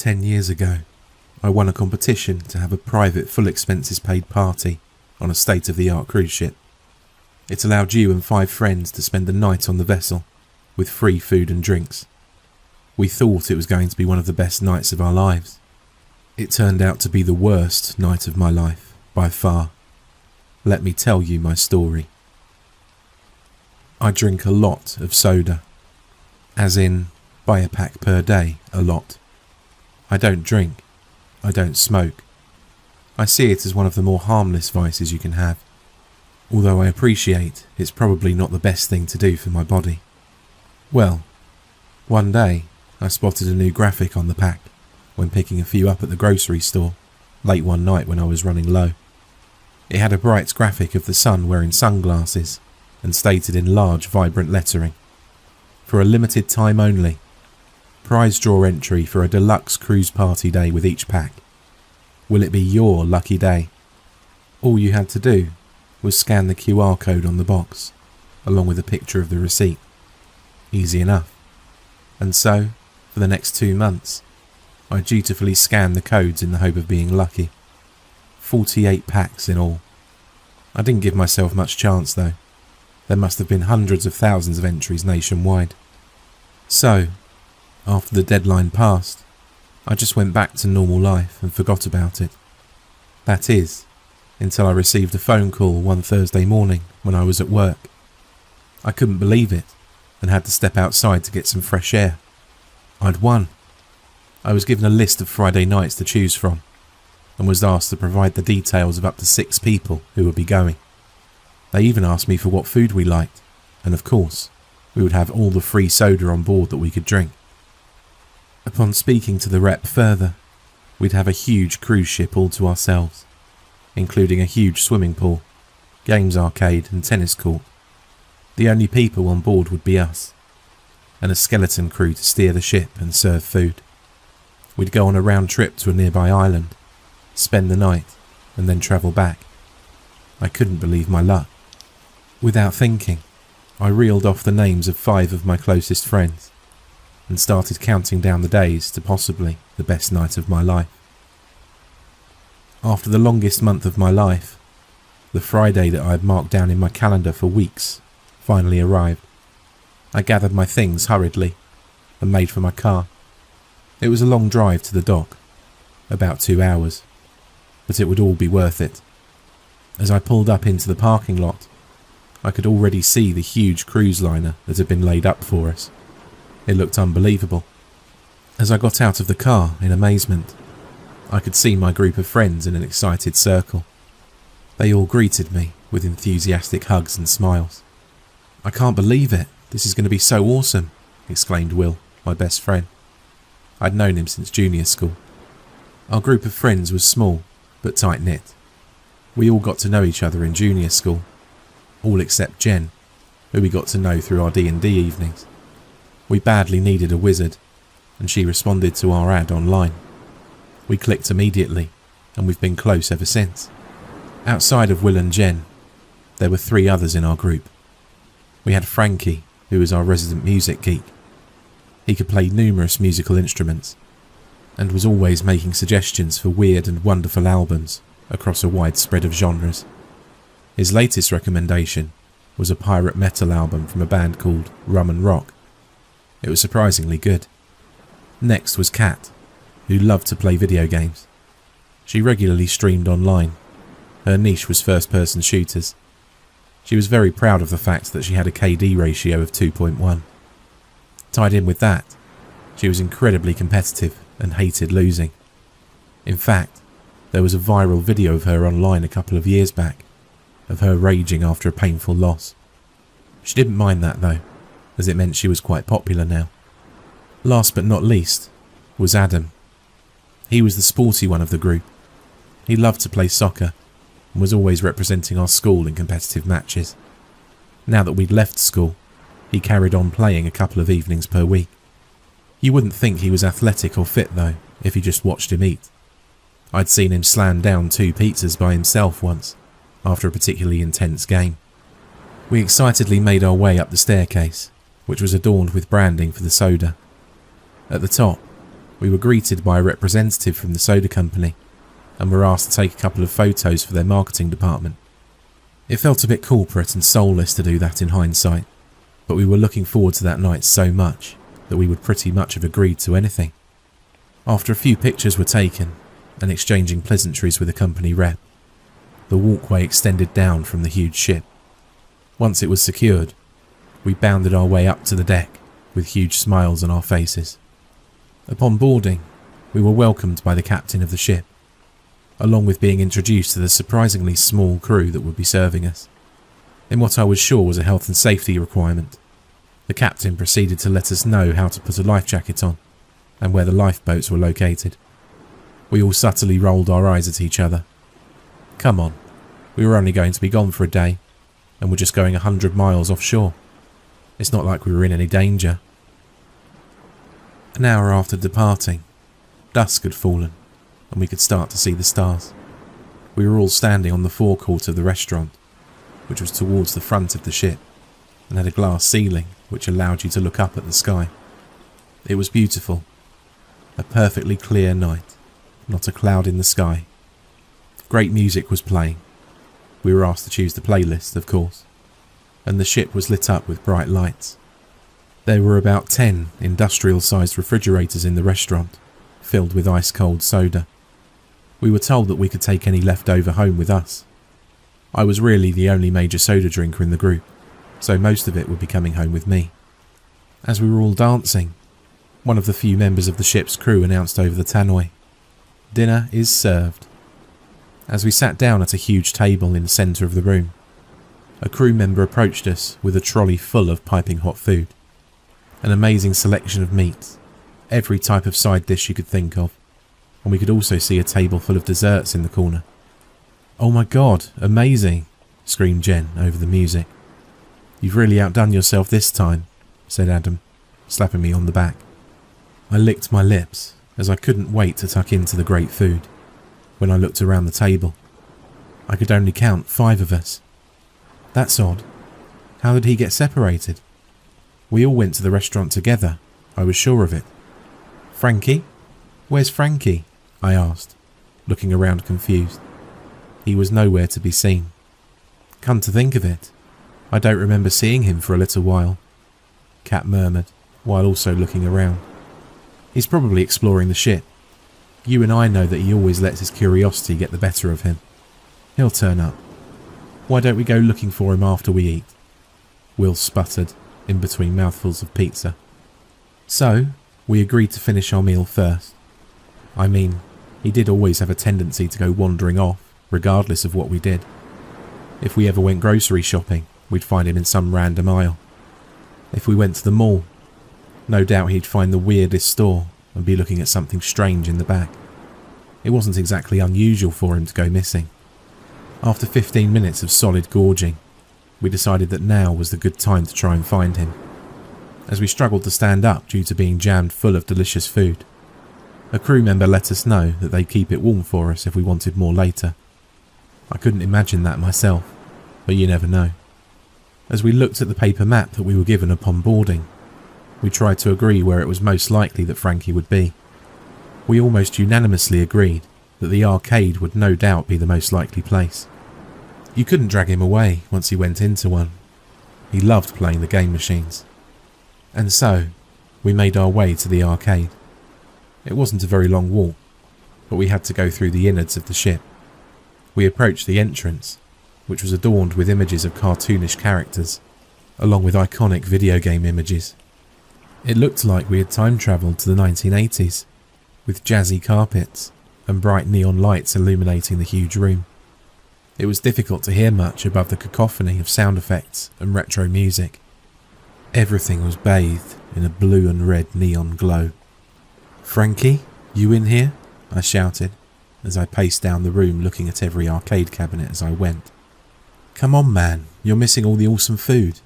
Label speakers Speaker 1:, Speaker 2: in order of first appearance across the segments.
Speaker 1: 10 years ago, I won a competition to have a private full expenses paid party on a state-of-the-art cruise ship. It allowed you and 5 friends to spend the night on the vessel with free food and drinks. We thought it was going to be one of the best nights of our lives. It turned out to be the worst night of my life, by far. Let me tell you my story. I drink a lot of soda, as in buy a pack per day a lot. I don't drink. I don't smoke. I see it as one of the more harmless vices you can have, although I appreciate it's probably not the best thing to do for my body. Well, one day I spotted a new graphic on the pack when picking a few up at the grocery store late one night when I was running low. It had a bright graphic of the sun wearing sunglasses and stated in large vibrant lettering, "For a limited time only, prize draw entry for a deluxe cruise party day with each pack. Will it be your lucky day?" All you had to do was scan the QR code on the box, along with a picture of the receipt. Easy enough. And so, for the next 2 months, I dutifully scanned the codes in the hope of being lucky. 48 packs in all. I didn't give myself much chance though. There must have been hundreds of thousands of entries nationwide. So, after the deadline passed, I just went back to normal life and forgot about it. That is, until I received a phone call one Thursday morning when I was at work. I couldn't believe it and had to step outside to get some fresh air. I'd won. I was given a list of Friday nights to choose from and was asked to provide the details of up to 6 people who would be going. They even asked me for what food we liked, and of course, we would have all the free soda on board that we could drink. Upon speaking to the rep further, we'd have a huge cruise ship all to ourselves, including a huge swimming pool, games arcade and tennis court. The only people on board would be us, and a skeleton crew to steer the ship and serve food. We'd go on a round trip to a nearby island, spend the night, and then travel back. I couldn't believe my luck. Without thinking, I reeled off the names of 5 of my closest friends and started counting down the days to possibly the best night of my life. After the longest month of my life, the Friday that I had marked down in my calendar for weeks finally arrived. I gathered my things hurriedly and made for my car. It was a long drive to the dock, about 2 hours, but it would all be worth it. As I pulled up into the parking lot, I could already see the huge cruise liner that had been laid up for us. It looked unbelievable. As I got out of the car in amazement, I could see my group of friends in an excited circle. They all greeted me with enthusiastic hugs and smiles. "I can't believe it. This is going to be so awesome," exclaimed Will, my best friend. I'd known him since junior school. Our group of friends was small, but tight-knit. We all got to know each other in junior school, all except Jen, who we got to know through our D&D evenings. We badly needed a wizard, and she responded to our ad online. We clicked immediately, and we've been close ever since. Outside of Will and Jen, there were 3 others in our group. We had Frankie, who was our resident music geek. He could play numerous musical instruments, and was always making suggestions for weird and wonderful albums across a wide spread of genres. His latest recommendation was a pirate metal album from a band called Rum and Rock. It was surprisingly good. Next was Kat, who loved to play video games. She regularly streamed online. Her niche was first-person shooters. She was very proud of the fact that she had a KD ratio of 2.1. Tied in with that, she was incredibly competitive and hated losing. In fact, there was a viral video of her online a couple of years back, of her raging after a painful loss. She didn't mind that though, as it meant she was quite popular now. Last but not least was Adam. He was the sporty one of the group. He loved to play soccer and was always representing our school in competitive matches. Now that we'd left school, he carried on playing a couple of evenings per week. You wouldn't think he was athletic or fit though, if you just watched him eat. I'd seen him slam down 2 pizzas by himself once, after a particularly intense game. We excitedly made our way up the staircase, which was adorned with branding for the soda. At the top, We were greeted by a representative from the soda company and were asked to take a couple of photos for their marketing department. It felt a bit corporate and soulless to do that in hindsight, but we were looking forward to that night so much that we would pretty much have agreed to anything. After a few pictures were taken and exchanging pleasantries with the company rep, the walkway extended down from the huge ship. Once it was secured, we bounded our way up to the deck with huge smiles on our faces. Upon boarding, we were welcomed by the captain of the ship, along with being introduced to the surprisingly small crew that would be serving us. In what I was sure was a health and safety requirement, the captain proceeded to let us know how to put a life jacket on and where the lifeboats were located. We all subtly rolled our eyes at each other. Come on, we were only going to be gone for a day, and we're just going 100 miles offshore. It's not like we were in any danger. An hour after departing, dusk had fallen, and we could start to see the stars. We were all standing on the forecourt of the restaurant, which was towards the front of the ship, and had a glass ceiling which allowed you to look up at the sky. It was beautiful. A perfectly clear night, not a cloud in the sky. Great music was playing. We were asked to choose the playlist, of course, and the ship was lit up with bright lights. There were about 10 industrial-sized refrigerators in the restaurant, filled with ice-cold soda. We were told that we could take any left over home with us. I was really the only major soda drinker in the group, so most of it would be coming home with me. As we were all dancing, one of the few members of the ship's crew announced over the tannoy, "Dinner is served." As we sat down at a huge table in the centre of the room, a crew member approached us with a trolley full of piping hot food. An amazing selection of meats, every type of side dish you could think of, and we could also see a table full of desserts in the corner. "Oh my God, amazing!" screamed Jen over the music. "You've really outdone yourself this time," said Adam, slapping me on the back. I licked my lips as I couldn't wait to tuck into the great food. When I looked around the table, I could only count 5 of us. That's odd. How did he get separated? We all went to the restaurant together, I was sure of it. "Frankie? Where's Frankie?" I asked, looking around confused. He was nowhere to be seen. "Come to think of it, I don't remember seeing him for a little while," Kat murmured, while also looking around. "He's probably exploring the ship. You and I know that he always lets his curiosity get the better of him. He'll turn up. Why don't we go looking for him after we eat?" Will sputtered, in between mouthfuls of pizza. So, we agreed to finish our meal first. I mean, he did always have a tendency to go wandering off, regardless of what we did. If we ever went grocery shopping, we'd find him in some random aisle. If we went to the mall, no doubt he'd find the weirdest store and be looking at something strange in the back. It wasn't exactly unusual for him to go missing. After 15 minutes of solid gorging, we decided that now was the good time to try and find him. As we struggled to stand up due to being jammed full of delicious food, a crew member let us know that they'd keep it warm for us if we wanted more later. I couldn't imagine that myself, but you never know. As we looked at the paper map that we were given upon boarding, we tried to agree where it was most likely that Frankie would be. We almost unanimously agreed that the arcade would no doubt be the most likely place. You couldn't drag him away once he went into one. He loved playing the game machines. And so, we made our way to the arcade. It wasn't a very long walk, but we had to go through the innards of the ship. We approached the entrance, which was adorned with images of cartoonish characters, along with iconic video game images. It looked like we had time travelled to the 1980s, with jazzy carpets and bright neon lights illuminating the huge room. It was difficult to hear much above the cacophony of sound effects and retro music. Everything was bathed in a blue and red neon glow. "Frankie, you in here?" I shouted, as I paced down the room looking at every arcade cabinet as I went. "Come on, man, you're missing all the awesome food.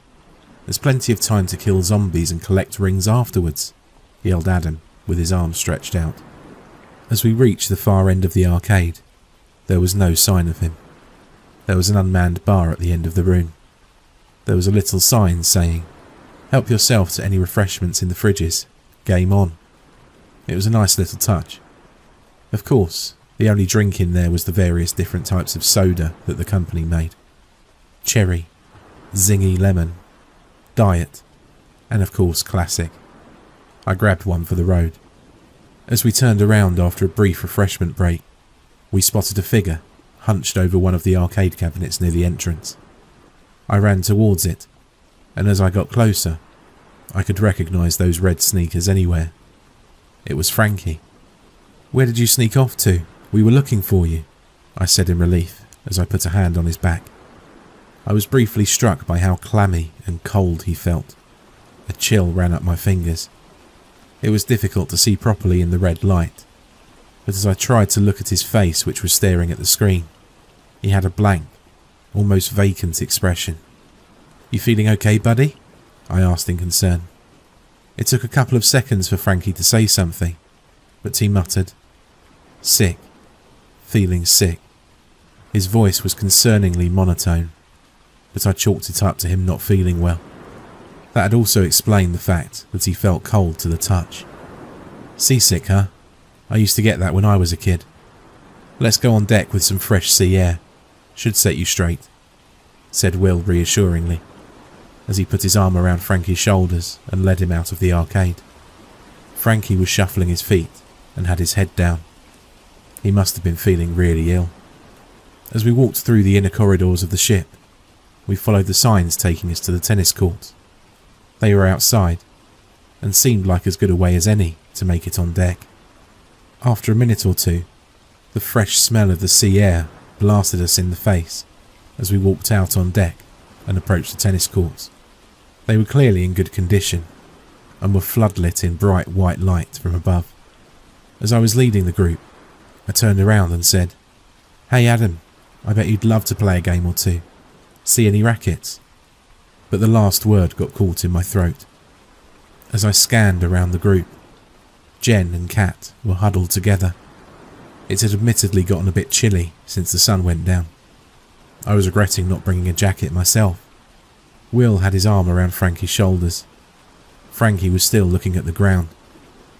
Speaker 1: There's plenty of time to kill zombies and collect rings afterwards," yelled Adam, with his arms stretched out. As we reached the far end of the arcade, there was no sign of him. There was an unmanned bar at the end of the room. There was a little sign saying, "Help yourself to any refreshments in the fridges. Game on." It was a nice little touch. Of course, the only drink in there was the various different types of soda that the company made. Cherry, zingy lemon, diet, and of course classic. I grabbed one for the road. As we turned around after a brief refreshment break, we spotted a figure hunched over one of the arcade cabinets near the entrance. I ran towards it, and as I got closer, I could recognise those red sneakers anywhere. It was Frankie. "Where did you sneak off to? We were looking for you," I said in relief as I put a hand on his back. I was briefly struck by how clammy and cold he felt. A chill ran up my fingers. It was difficult to see properly in the red light, but as I tried to look at his face, which was staring at the screen, he had a blank, almost vacant expression. "You feeling okay, buddy?" I asked in concern. It took a couple of seconds for Frankie to say something, but he muttered, "Sick, feeling sick." His voice was concerningly monotone, but I chalked it up to him not feeling well. That had also explained the fact that he felt cold to the touch. "Seasick, huh? I used to get that when I was a kid. Let's go on deck with some fresh sea air. Should set you straight," said Will reassuringly, as he put his arm around Frankie's shoulders and led him out of the arcade. Frankie was shuffling his feet and had his head down. He must have been feeling really ill. As we walked through the inner corridors of the ship, we followed the signs taking us to the tennis courts. They were outside, and seemed like as good a way as any to make it on deck. After a minute or two, the fresh smell of the sea air blasted us in the face as we walked out on deck and approached the tennis courts. They were clearly in good condition, and were floodlit in bright white light from above. As I was leading the group, I turned around and said, "Hey Adam, I bet you'd love to play a game or two. See any rackets?" But the last word got caught in my throat. As I scanned around the group, Jen and Kat were huddled together. It had admittedly gotten a bit chilly since the sun went down. I was regretting not bringing a jacket myself. Will had his arm around Frankie's shoulders. Frankie was still looking at the ground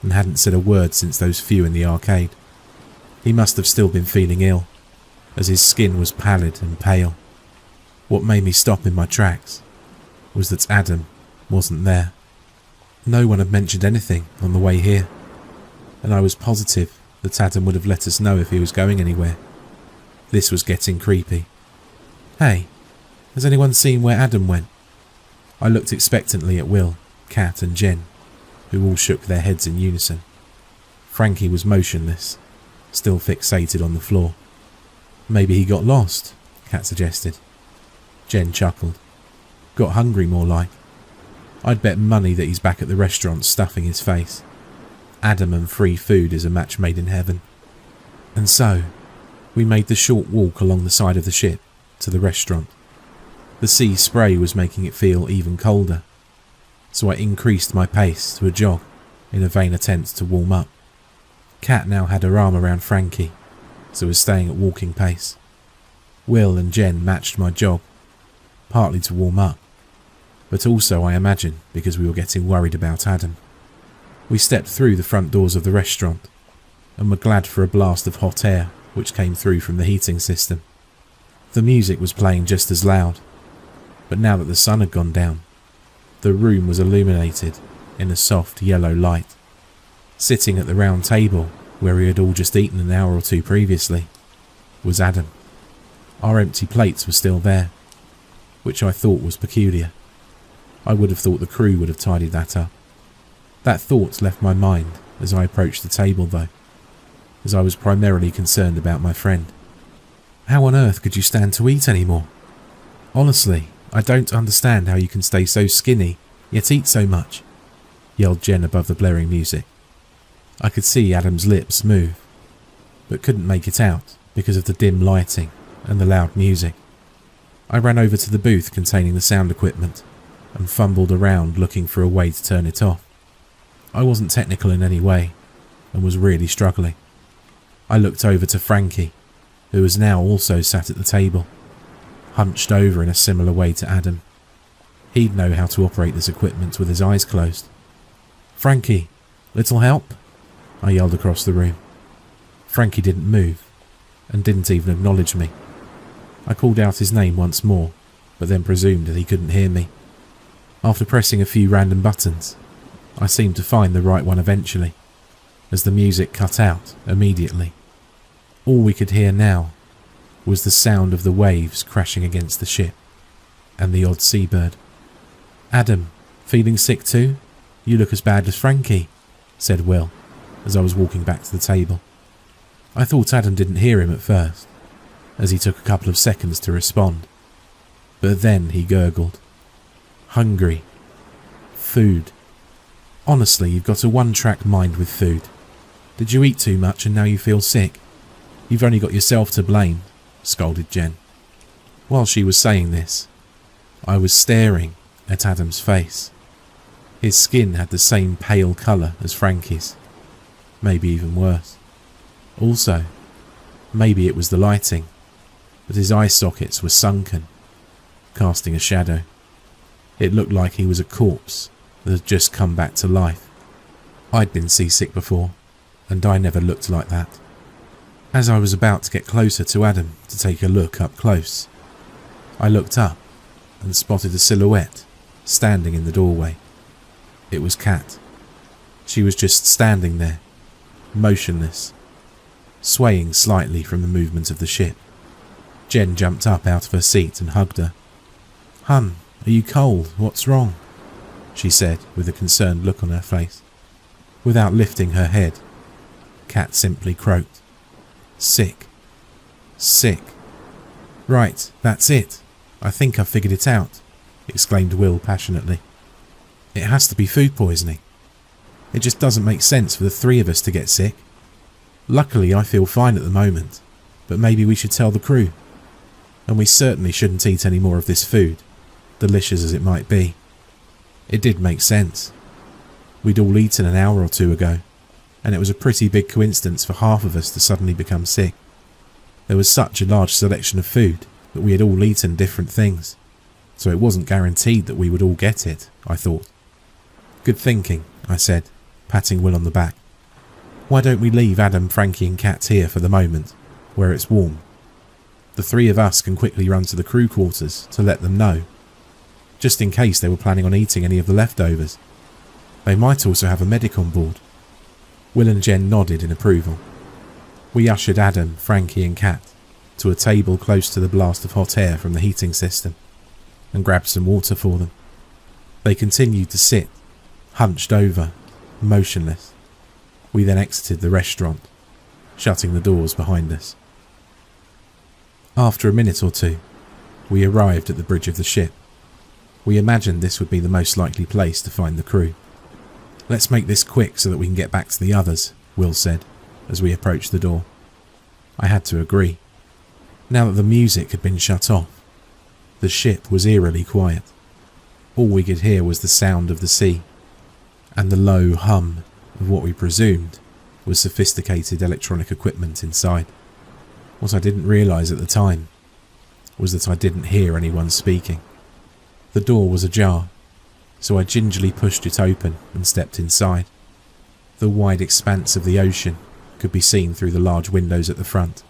Speaker 1: and hadn't said a word since those few in the arcade. He must have still been feeling ill, as his skin was pallid and pale. What made me stop in my tracks was that Adam wasn't there. No one had mentioned anything on the way here, and I was positive that Adam would have let us know if he was going anywhere. This was getting creepy. "Hey, has anyone seen where Adam went?" I looked expectantly at Will, Kat and Jen, who all shook their heads in unison. Frankie was motionless, still fixated on the floor. "Maybe he got lost," Kat suggested. Jen chuckled. "Got hungry more like. I'd bet money that he's back at the restaurant stuffing his face. Adam and free food is a match made in heaven." And so, we made the short walk along the side of the ship to the restaurant. The sea spray was making it feel even colder, so I increased my pace to a jog in a vain attempt to warm up. Kat now had her arm around Frankie, so was staying at walking pace. Will and Jen matched my jog, partly to warm up, but also, I imagine, because we were getting worried about Adam. We stepped through the front doors of the restaurant and were glad for a blast of hot air which came through from the heating system. The music was playing just as loud, but now that the sun had gone down, the room was illuminated in a soft yellow light. Sitting at the round table where we had all just eaten an hour or two previously was Adam. Our empty plates were still there, which I thought was peculiar. I would have thought the crew would have tidied that up. That thought left my mind as I approached the table though, as I was primarily concerned about my friend. "How on earth could you stand to eat anymore? Honestly, I don't understand how you can stay so skinny, yet eat so much," yelled Jen above the blaring music. I could see Adam's lips move, but couldn't make it out because of the dim lighting and the loud music. I ran over to the booth containing the sound equipment and fumbled around looking for a way to turn it off. I wasn't technical in any way and was really struggling. I looked over to Frankie, who was now also sat at the table, hunched over in a similar way to Adam. He'd know how to operate this equipment with his eyes closed. "Frankie, little help?" I yelled across the room. Frankie didn't move, and didn't even acknowledge me. I called out his name once more, but then presumed that he couldn't hear me. After pressing a few random buttons, I seemed to find the right one eventually, as the music cut out immediately. All we could hear now was the sound of the waves crashing against the ship, and the odd seabird. "Adam, feeling sick too? You look as bad as Frankie," said Will, as I was walking back to the table. I thought Adam didn't hear him at first, as he took a couple of seconds to respond. But then he gurgled. "Hungry. Food. Honestly, you've got a one-track mind with food. Did you eat too much and now you feel sick? You've only got yourself to blame," scolded Jen. While she was saying this, I was staring at Adam's face. His skin had the same pale colour as Frankie's, maybe even worse. Also, maybe it was the lighting, but his eye sockets were sunken, casting a shadow. It looked like he was a corpse that had just come back to life. I'd been seasick before, and I never looked like that. As I was about to get closer to Adam to take a look up close, I looked up and spotted a silhouette standing in the doorway. It was Kat. She was just standing there, motionless, swaying slightly from the movement of the ship. Jen jumped up out of her seat and hugged her. "Hun, are you cold? What's wrong?" she said with a concerned look on her face. Without lifting her head, Kat simply croaked. "Sick. Sick. Right, that's it. I think I've figured it out," exclaimed Will passionately. "It has to be food poisoning. It just doesn't make sense for the three of us to get sick. Luckily, I feel fine at the moment, but maybe we should tell the crew. And we certainly shouldn't eat any more of this food, delicious as it might be." It did make sense. We'd all eaten an hour or two ago, and it was a pretty big coincidence for half of us to suddenly become sick. There was such a large selection of food that we had all eaten different things, so it wasn't guaranteed that we would all get it, I thought. "Good thinking," I said, patting Will on the back. "Why don't we leave Adam, Frankie and Kat here for the moment, where it's warm? The three of us can quickly run to the crew quarters to let them know, just in case they were planning on eating any of the leftovers. They might also have a medic on board." Will and Jen nodded in approval. We ushered Adam, Frankie and Kat to a table close to the blast of hot air from the heating system and grabbed some water for them. They continued to sit, hunched over, motionless. We then exited the restaurant, shutting the doors behind us. After a minute or two, we arrived at the bridge of the ship. We imagined this would be the most likely place to find the crew. "Let's make this quick so that we can get back to the others," Will said, as we approached the door. I had to agree. Now that the music had been shut off, the ship was eerily quiet. All we could hear was the sound of the sea, and the low hum of what we presumed was sophisticated electronic equipment inside. What I didn't realise at the time was that I didn't hear anyone speaking. The door was ajar, so I gingerly pushed it open and stepped inside. The wide expanse of the ocean could be seen through the large windows at the front.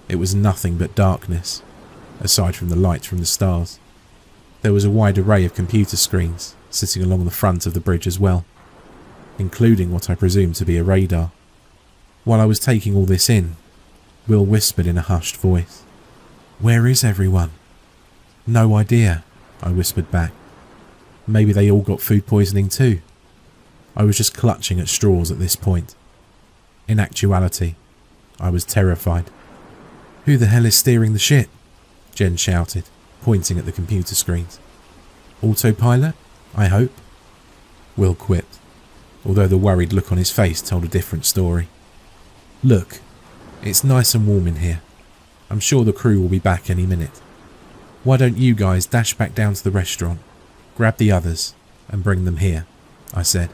Speaker 1: It was nothing but darkness, aside from the light from the stars. There was a wide array of computer screens sitting along the front of the bridge as well, including what I presumed to be a radar. While I was taking all this in, Will whispered in a hushed voice, "Where is everyone?" "No idea," I whispered back. Maybe they all got food poisoning too. I was just clutching at straws at this point. In actuality, I was terrified. "Who the hell is steering the ship?" Jen shouted, pointing at the computer screens. "Autopilot, I hope?" Will quipped, although the worried look on his face told a different story. "Look, it's nice and warm in here. I'm sure the crew will be back any minute. Why don't you guys dash back down to the restaurant, grab the others, and bring them here," I said,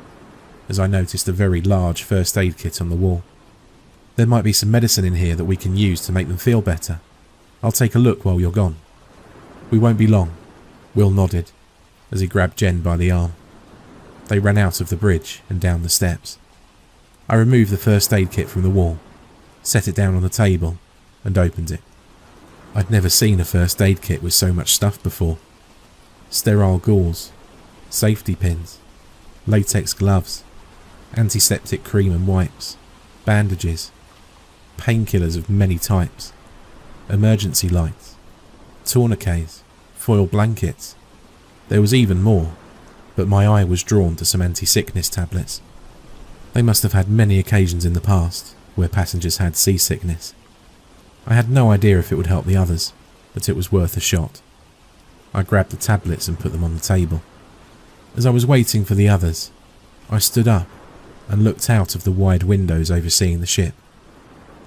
Speaker 1: as I noticed a very large first aid kit on the wall. "There might be some medicine in here that we can use to make them feel better. I'll take a look while you're gone." "We won't be long," Will nodded, as he grabbed Jen by the arm. They ran out of the bridge and down the steps. I removed the first aid kit from the wall, set it down on the table, and opened it. I'd never seen a first aid kit with so much stuff before. Sterile gauze, safety pins, latex gloves, antiseptic cream and wipes, bandages, painkillers of many types, emergency lights, tourniquets, foil blankets. There was even more, but my eye was drawn to some anti-sickness tablets. They must have had many occasions in the past where passengers had seasickness. I had no idea if it would help the others, but it was worth a shot. I grabbed the tablets and put them on the table. As I was waiting for the others, I stood up and looked out of the wide windows overseeing the ship.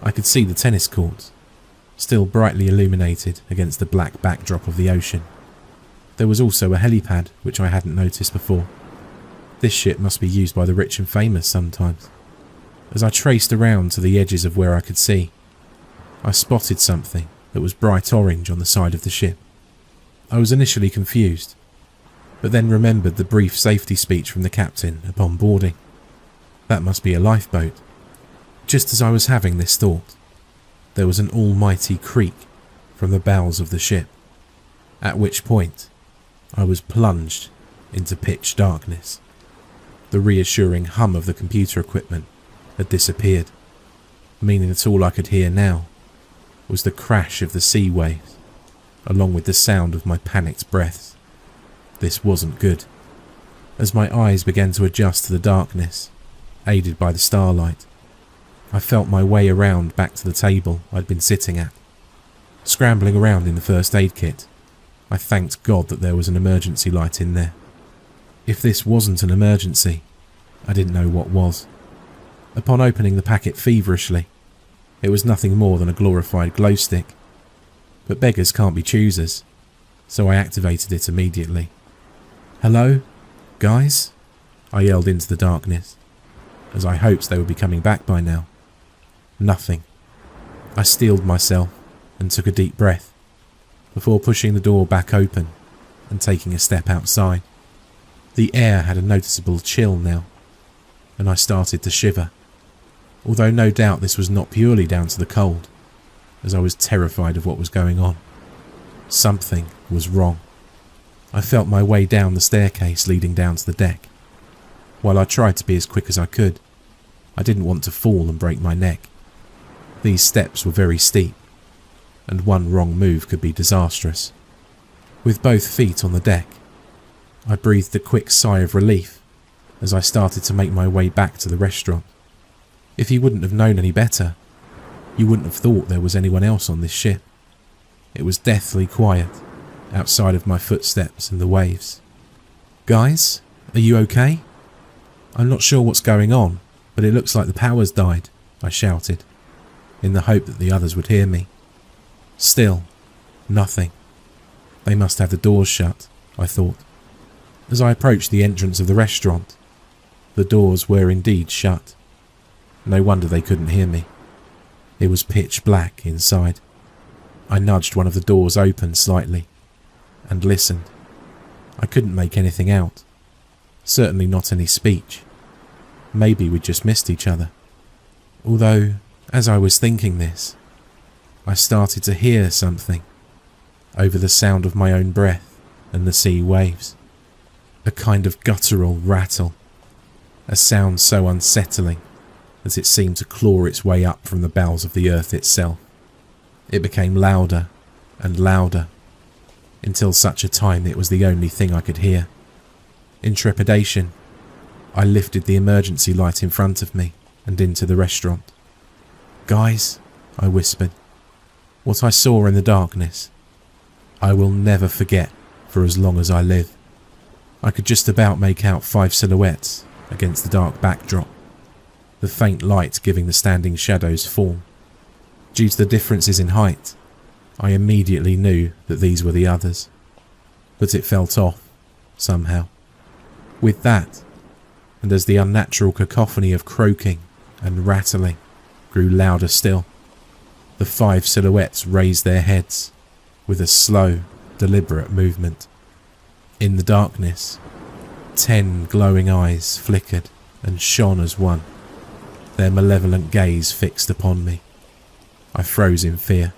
Speaker 1: I could see the tennis courts, still brightly illuminated against the black backdrop of the ocean. There was also a helipad, which I hadn't noticed before. This ship must be used by the rich and famous sometimes. As I traced around to the edges of where I could see, I spotted something that was bright orange on the side of the ship. I was initially confused, but then remembered the brief safety speech from the captain upon boarding. That must be a lifeboat. Just as I was having this thought, there was an almighty creak from the bowels of the ship, at which point I was plunged into pitch darkness. The reassuring hum of the computer equipment had disappeared, meaning that all I could hear now was the crash of the sea waves, along with the sound of my panicked breaths. This wasn't good. As my eyes began to adjust to the darkness, aided by the starlight, I felt my way around back to the table I'd been sitting at. Scrambling around in the first aid kit, I thanked God that there was an emergency light in there. If this wasn't an emergency, I didn't know what was. Upon opening the packet feverishly, it was nothing more than a glorified glow stick. But beggars can't be choosers, so I activated it immediately. "Hello, guys?" I yelled into the darkness, as I hoped they would be coming back by now. Nothing. I steeled myself and took a deep breath, before pushing the door back open and taking a step outside. The air had a noticeable chill now, and I started to shiver, although no doubt this was not purely down to the cold, as I was terrified of what was going on. Something was wrong. I felt my way down the staircase leading down to the deck. While I tried to be as quick as I could, I didn't want to fall and break my neck. These steps were very steep, and one wrong move could be disastrous. With both feet on the deck, I breathed a quick sigh of relief as I started to make my way back to the restaurant. If you wouldn't have known any better, you wouldn't have thought there was anyone else on this ship. It was deathly quiet outside of my footsteps and the waves. "Guys, are you okay? I'm not sure what's going on, but it looks like the power's died," I shouted, in the hope that the others would hear me. Still, nothing. They must have the doors shut, I thought. As I approached the entrance of the restaurant, the doors were indeed shut. No wonder they couldn't hear me. It was pitch black inside. I nudged one of the doors open slightly and listened. I couldn't make anything out. Certainly not any speech. Maybe we'd just missed each other. Although, as I was thinking this, I started to hear something over the sound of my own breath and the sea waves. A kind of guttural rattle. A sound so unsettling that it seemed to claw its way up from the bowels of the earth itself. It became louder and louder, until such a time it was the only thing I could hear. In trepidation, I lifted the emergency light in front of me and into the restaurant. "Guys," I whispered, "what I saw in the darkness, I will never forget for as long as I live." I could just about make out 5 silhouettes against the dark backdrop, the faint light giving the standing shadows form. Due to the differences in height, I immediately knew that these were the others, but it felt off, somehow. With that, and as the unnatural cacophony of croaking and rattling grew louder still, the 5 silhouettes raised their heads with a slow, deliberate movement. In the darkness, 10 glowing eyes flickered and shone as one. their malevolent gaze fixed upon me. I froze in fear.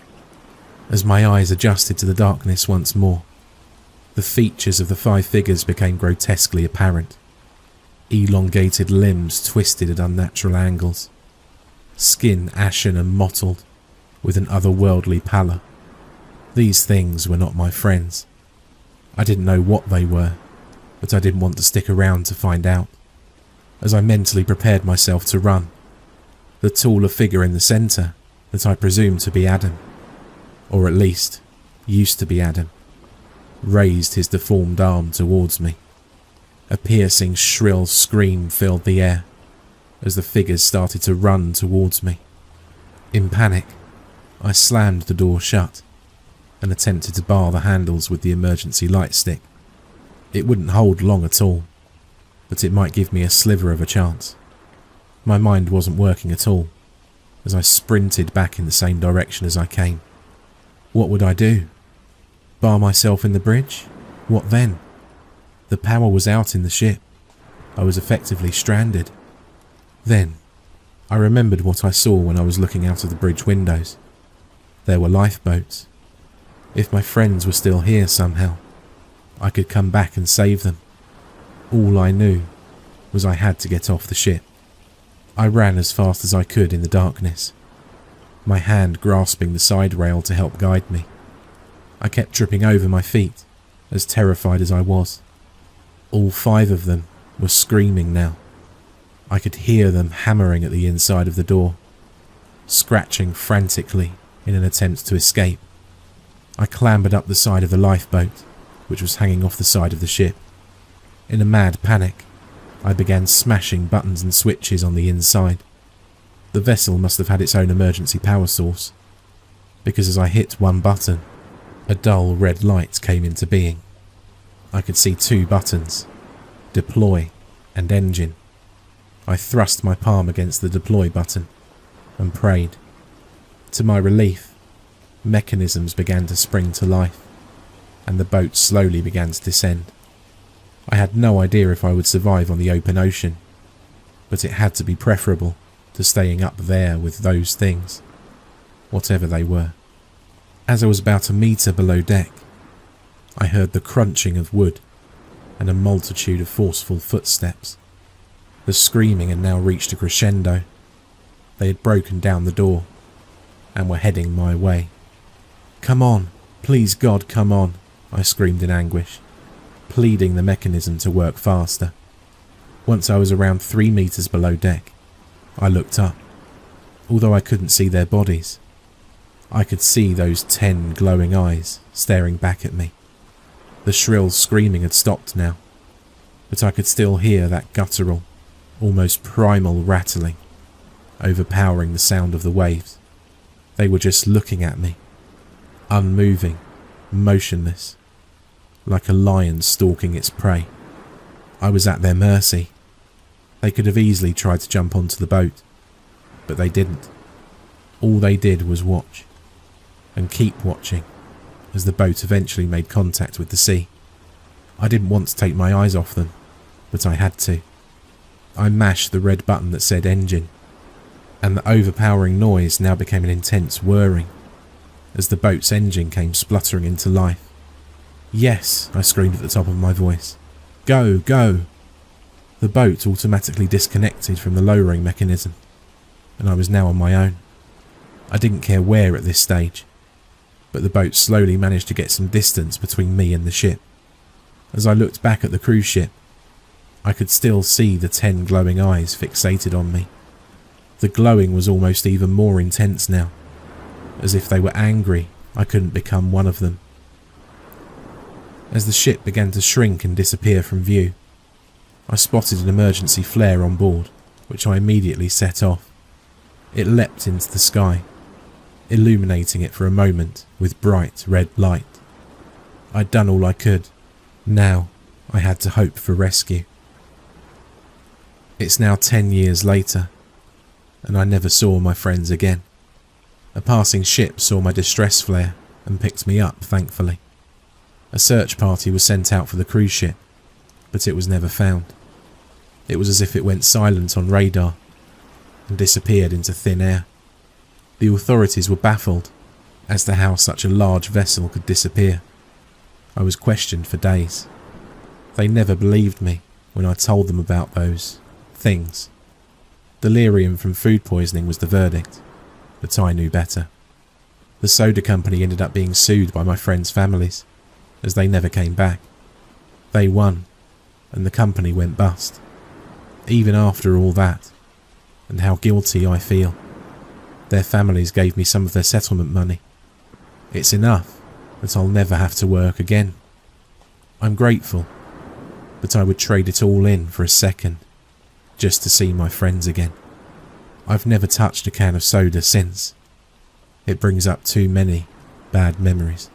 Speaker 1: As my eyes adjusted to the darkness once more, the features of the 5 figures became grotesquely apparent. Elongated limbs twisted at unnatural angles, skin ashen and mottled, with an otherworldly pallor. These things were not my friends. I didn't know what they were, but I didn't want to stick around to find out. As I mentally prepared myself to run, the taller figure in the centre, that I presumed to be Adam, or at least used to be Adam, raised his deformed arm towards me. A piercing, shrill scream filled the air as the figures started to run towards me. In panic, I slammed the door shut and attempted to bar the handles with the emergency light stick. It wouldn't hold long at all, but it might give me a sliver of a chance. My mind wasn't working at all as I sprinted back in the same direction as I came. What would I do? Bar myself in the bridge? What then? The power was out in the ship. I was effectively stranded. Then, I remembered what I saw when I was looking out of the bridge windows. There were lifeboats. If my friends were still here somehow, I could come back and save them. All I knew was I had to get off the ship. I ran as fast as I could in the darkness, my hand grasping the side rail to help guide me. I kept tripping over my feet, as terrified as I was. All 5 of them were screaming now. I could hear them hammering at the inside of the door, scratching frantically in an attempt to escape. I clambered up the side of the lifeboat, which was hanging off the side of the ship. In a mad panic, I began smashing buttons and switches on the inside. The vessel must have had its own emergency power source, because as I hit one button, a dull red light came into being. I could see 2 buttons, deploy and engine. I thrust my palm against the deploy button and prayed. To my relief, mechanisms began to spring to life, and the boat slowly began to descend. I had no idea if I would survive on the open ocean, but it had to be preferable to staying up there with those things, whatever they were. As I was about a metre below deck, I heard the crunching of wood and a multitude of forceful footsteps. The screaming had now reached a crescendo. They had broken down the door and were heading my way. "Come on, please God, come on," I screamed in anguish, pleading the mechanism to work faster. Once I was around 3 meters below deck, I looked up. Although I couldn't see their bodies, I could see those 10 glowing eyes staring back at me. The shrill screaming had stopped now, but I could still hear that guttural, almost primal rattling, overpowering the sound of the waves. They were just looking at me, unmoving, motionless, like a lion stalking its prey. I was at their mercy. They could have easily tried to jump onto the boat, but they didn't. All they did was watch, and keep watching, as the boat eventually made contact with the sea. I didn't want to take my eyes off them, but I had to. I mashed the red button that said engine, and the overpowering noise now became an intense whirring, as the boat's engine came spluttering into life. "Yes," I screamed at the top of my voice. "Go, go!" The boat automatically disconnected from the lowering mechanism, and I was now on my own. I didn't care where at this stage, but the boat slowly managed to get some distance between me and the ship. As I looked back at the cruise ship, I could still see the 10 glowing eyes fixated on me. The glowing was almost even more intense now, as if they were angry I couldn't become one of them. As the ship began to shrink and disappear from view, I spotted an emergency flare on board, which I immediately set off. It leapt into the sky, illuminating it for a moment with bright red light. I'd done all I could. Now I had to hope for rescue. It's now 10 years later, and I never saw my friends again. A passing ship saw my distress flare and picked me up, thankfully. A search party was sent out for the cruise ship, but it was never found. It was as if it went silent on radar. and disappeared into thin air. The authorities were baffled as to how such a large vessel could disappear. I was questioned for days. They never believed me when I told them about those things. Delirium from food poisoning was the verdict, but I knew better. The soda company ended up being sued by my friends' families, as they never came back. They won, and the company went bust. Even after all that, and how guilty I feel, their families gave me some of their settlement money. It's enough that I'll never have to work again. I'm grateful, but I would trade it all in for a second, just to see my friends again. I've never touched a can of soda since. It brings up too many bad memories.